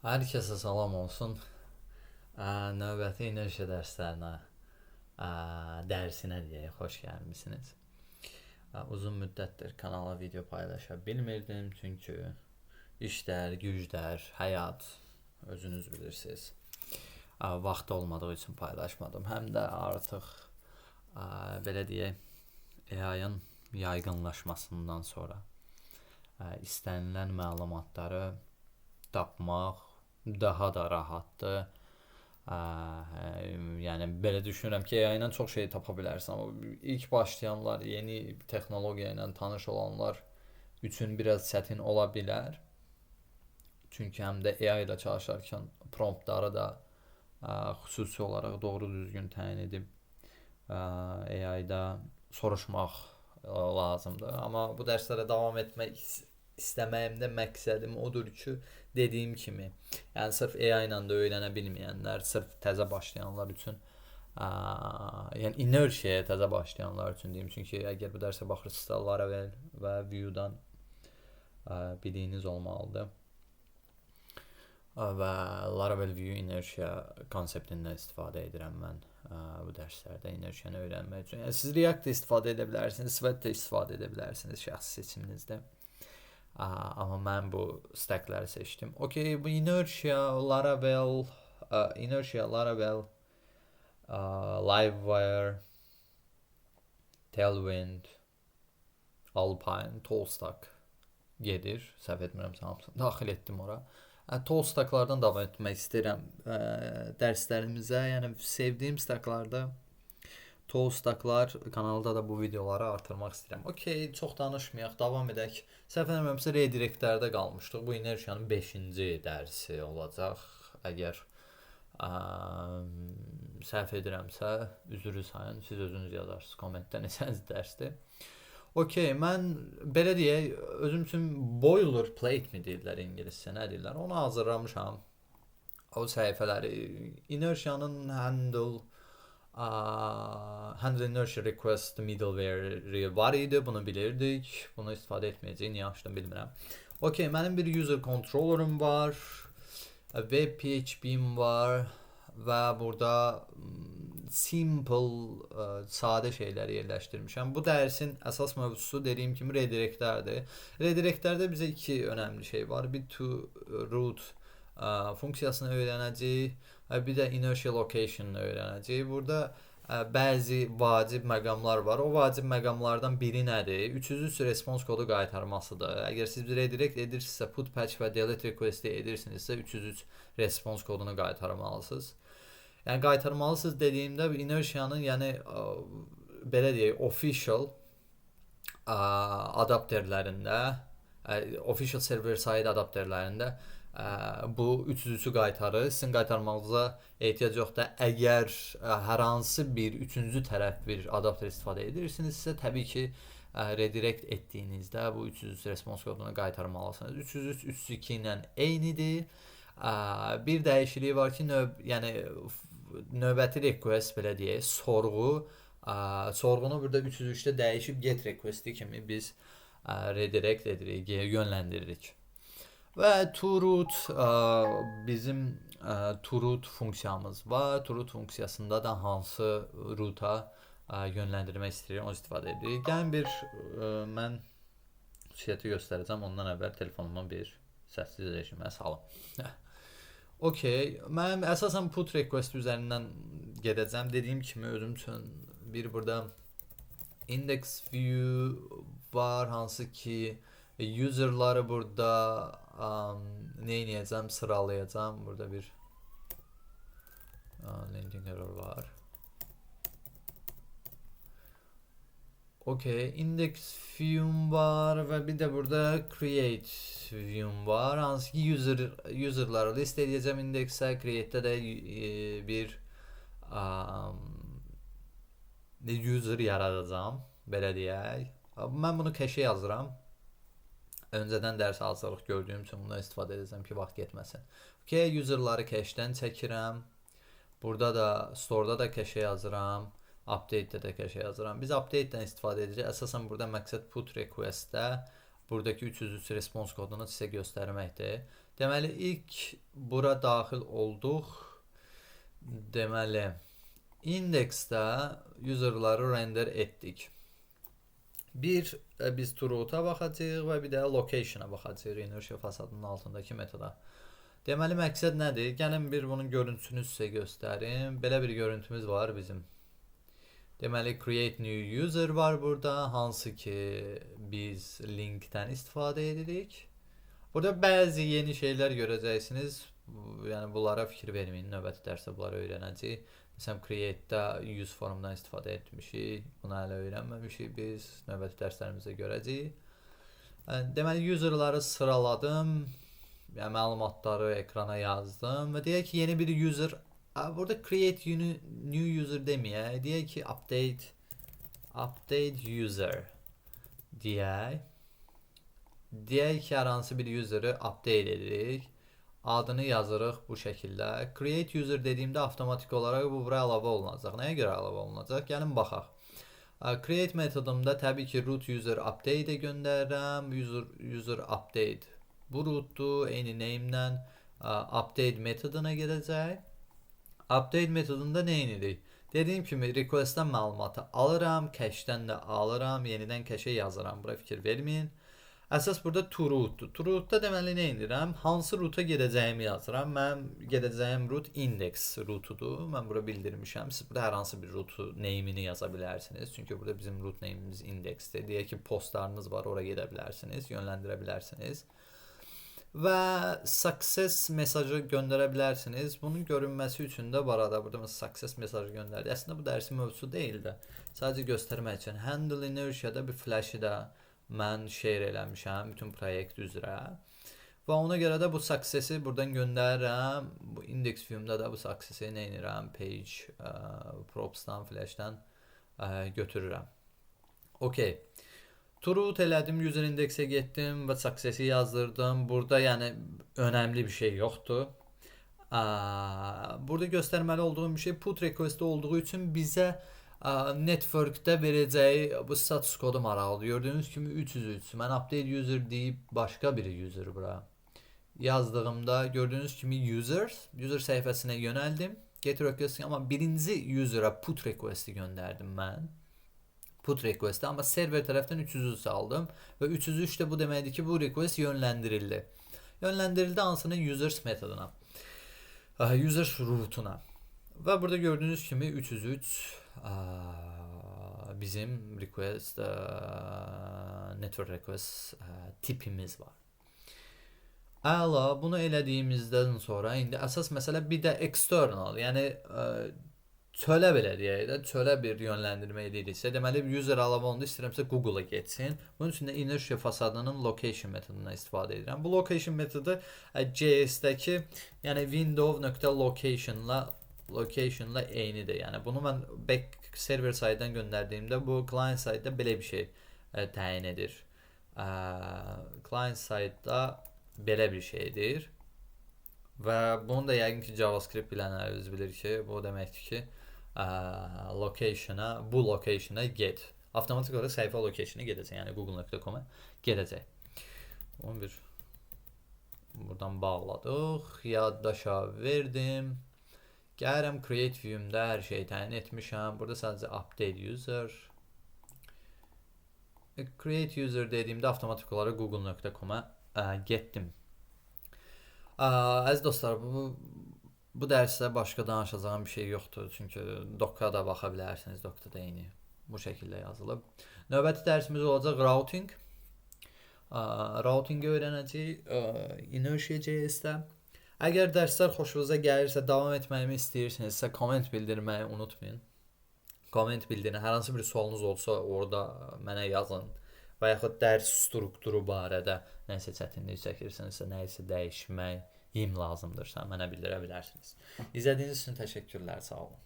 Hər kəsə salam olsun. Növbəti enerji dərsinə deyək, xoş gəlmisiniz. Uzun müddətdir kanala video paylaşa bilmirdim, çünki işlər, güclər, həyat özünüz bilirsiniz. Vaxt olmadığı üçün paylaşmadım. Həm də artıq belə deyək, AI-ın yaygınlaşmasından sonra istənilən məlumatları tapmaq daha da rahatdır. Yəni belə düşünürəm ki, AI ilə çox şey tapa bilərsən, amma ilk başlayanlar, yeni texnologiya ilə tanış olanlar üçün biraz çətin ola bilər. Çünki həm də AI ilə çalışarkən promptları da xüsusi olaraq doğru düzgün təyin edib AI-da soruşmaq lazımdır. Amma bu dərslərə davam etmək istəməyimdə məqsədim odur ki, dediyim kimi, yəni sırf AI ilə də öyrənə bilməyənlər, sırf təzə başlayanlar üçün, yəni inertiya təzə başlayanlar üçün deyim, çünki əgər bu dərsə baxırsınızsa Laravel və Vue'dan bildiyiniz olmalıdır. Və Laravel Vue inertiya konseptindən istifadə edirəm mən bu dərslərdə inertiyanı öyrənmək üçün. Yəni siz React istifadə edə bilərsiniz, Swift də istifadə edə bilərsiniz şəxsi seçiminizdə. Amma mən bu stackləri seçdim. Okay, bu inertiya, Laravel, Livewire, Tailwind, Alpine, Toolstack gedir. Səhv etmirəmsə hamısını daxil etdim ora. Toolstacklardan davam etmək istəyirəm dərslərimizə. Yəni sevdiyim stacklarda Toolstacklar, kanalda da bu videoları artırmaq istəyirəm. Okay, çox danışmayaq, davam edək. Səhv etmirəmsə redirectlərdə qalmışdıq. Bu inertiyanın 5-ci dərsi olacaq. Əgər səhv edirəmsə üzrü sayın, siz özünüz yazarsınız kommentdə neçənci dərsdir. Okay, mən belə deyək, özüm üçün boilerplate mi deyirlər ingiliscə, nə deyirlər, onu hazırlamışam. O səhifələri, inertiyanın handle inertia request middleware var idi, bunu bilirdik. Bunu istifadə etməyəcəyik, niyə açdım bilmirəm. Okay, mənim bir user controller'ım var, web PHP'm var və burada simple, sadə şeyləri yerləşdirmişəm. Bu dərsin əsas mövzusu dediyim kimi redirectlərdir. Redirectlərdə bizə iki önəmli şey var. Bir to root funksiyasını öyrənəcəyik, bir də inertia location'ı öyrənəcəyik. Burada bəzi vacib məqamlar var. O vacib məqamlardan biri nədir? 303 response kodu qaytarmasıdır. Əgər siz bir redirect edirsinizsə, put patch və delete request edirsinizsə, 303 response kodunu qaytarmalısınız. Yəni qaytarmalısınız dediyimdə inertiyanın, yəni belə deyək, official adapterlərində, official server side adapterlərində bu 303-ü qaytarır. Sizin qaytarmağınıza ehtiyac yoxdur. Əgər hər hansı bir üçüncü tərəf bir adapter istifadə edirsinizsə, təbii ki, redirect etdiyinizdə bu 303 response kodunu qaytarmalısınız. 303 302 ilə eynidir. Bir dəyişikliyi var ki, yəni növbəti request belə deyək, sorğunu burada 303-də dəyişib get requesti kimi biz redirect edirik, yönləndiririk. Və to-root bizim to-root funksiyamız var. To-root funksiyasında da hansı roota yönləndirmək istəyirik, onu istifadə edirik. Gəlin bir mən xüsusiyyəti göstərəcəm. Ondan əvvəl telefonuma bir səssiz rejimə salım. Okay, mən əsasən put request üzərindən gedəcəm. Dediyim kimi özüm üçün bir burada index view var, hansı ki user'ları burada nə edəcəm, sıralayacağam. Burada bir linking error var. Okay, index view'm var və bir də burada create view'm var. Hansı ki user'ları list edəcəm indeksə, create'də də bir user yaradacağam, belə deyək. Mən bunu cache yazıram. Öncədən dərs hazırlıq gördüyüm üçün bundan istifadə edəcəm ki, vaxt getməsin. Okay, user'ları cache-dən çəkirəm. Burada da store'da da cache yazıram. Update'də də cache yazıram. Biz update'dən istifadə edəcəyik. Əsasən burada məqsəd put requestdə buradakı 303 response kodunu sizə göstərməkdir. Deməli, ilk bura daxil olduq. Deməli, indeksdə userları render etdik. Biz to-root'a baxacağıq və bir də location-a baxacağıq inertia fasadının altındakı metoda. Deməli, məqsəd nədir? Gəlin bir bunun görüntüsünü sizə göstərim. Belə bir görüntümüz var bizim. Deməli, create new user var burada, hansı ki biz linkdən istifadə edirik. Burada bəzi yeni şeylər görəcəksiniz. Yəni bunlara fikir verməyin. Növbəti dərsdə bunları öyrənəcəyik. Məsələn, create-də use forumdan istifadə etmişik. Bunu hələ öyrənməmişik biz. Növbəti dərslərimizdə görəcəyik. Deməli, userları sıraladım. Yəni məlumatları ekrana yazdım və deyək ki, yeni bir user. Burada create new user deməyək. Deyək ki, update user deyək. Deyək ki, hər hansı bir user'ı update edirik. Adını yazırıq bu şəkildə. Create user dediyimdə avtomatik olaraq bu bura əlavə olunacaq. Nəyə görə əlavə olunacaq? Gəlin baxaq. Create metodumda təbii ki, root user update göndərirəm. User update bu rootdur. Eyni name-lə update metoduna gedəcək. Update metodunda nə edirik? Dediyim kimi request-dən məlumatı alıram, cache-dən də alıram, yenidən cache-ə yazıram. Bura fikir verməyin. Əsas burada to rootdur. To rootda deməli nə edirəm? Hansı roota gedəcəyimi yazıram. Mənim gedəcəyim root index rootudur. Mən bura bildirmişəm. Siz burada hər hansı bir rootu name-ini yaza bilərsiniz. Çünki burada bizim root name-imiz indexdir. Deyək ki, postlarınız var, oraya gedə bilərsiniz, yönləndirə bilərsiniz. Və success mesajı göndərə bilərsiniz. Bunun görünməsi üçün də burada success mesajı göndərdi. Əslində bu dərsin mövzusu deyil də. Sadəcə göstərmək üçün handle inertia-da bir flash-ı da mən share eləmişəm bütün proyekt üzrə. Və ona görə də bu success-i buradan göndərirəm. Bu index view-da da bu success-i nə edirəm? Page props-dan, flash-dan götürürəm. Okay. To root elədim, user index-ə getdim və success-i yazdırdım. Burada yəni önəmli bir şey yoxdur. Burada göstərməli olduğum bir şey put request olduğu üçün bizə network'də verəcəyi bu status kodu maraqlıdır. Gördüyünüz kimi 303. Mən update user deyib başqa bir user bura yazdığımda gördüyünüz kimi user səhifəsinə yönəldim. Get request, amma birinci user'a put request'i göndərdim mən. Put request'i, amma server tərəfdən 303 aldım və 303 də bu deməkdir ki, bu request yönləndirildi. Yönləndirildi hansına? Users metoduna. Users rootuna. Və burada gördüyünüz kimi 303 bizim request network request tipimiz var. Əla, bunu elədiyimizdən sonra indi əsas məsələ bir də external, yəni çölə belə deyək də, çölə bir yönləndirmə ediriksə, deməli user əlavə olanda istəyirəmsə Google-a getsin. Bunun üçün də inertia fasadının location metodundan istifadə edirəm. Bu location metodu JS-dəki, yəni window.location-la eynidir. Yəni bunu mən back server side-dən göndərdiyimdə bu client side-da belə bir şey təyin edir. Client side-da belə bir şeydir. Və bunu da yəqin ki JavaScript bilənləriniz bilir ki, bu deməkdir ki, bu location-a get. Avtomatik olaraq səhifə location-a gedəcək. Yəni google.com-a gedəcək. Onu bir buradan bağladıq. Yaddaşa verdim. Gəlirəm create view-mdə hər şeyi təyin etmişəm. Burada sadəcə update user. Create user dediyimdə avtomatik olaraq google.com-a getdim. Əziz dostlar, bu dərsdə başqa danışacağım bir şey yoxdur. Çünki Docker-da baxa bilərsiniz. Docker-da eyni bu şəkildə yazılıb. Növbəti dərsimiz olacaq routing. Routing-i öyrənəcəyik Inertia.js-də. Əgər dərslər xoşunuza gəlirsə, davam etməyimi istəyirsinizsə, komment bildirməyi unutmayın. Komment bildirin. Hər hansı bir sualınız olsa orada mənə yazın. Və yaxud dərs strukturu barədə nəsə çətinlik çəkirsinizsə, nəyisə dəyişmək lazımdırsa mənə bildirə bilərsiniz. İzlədiyiniz üçün təşəkkürlər, sağ olun.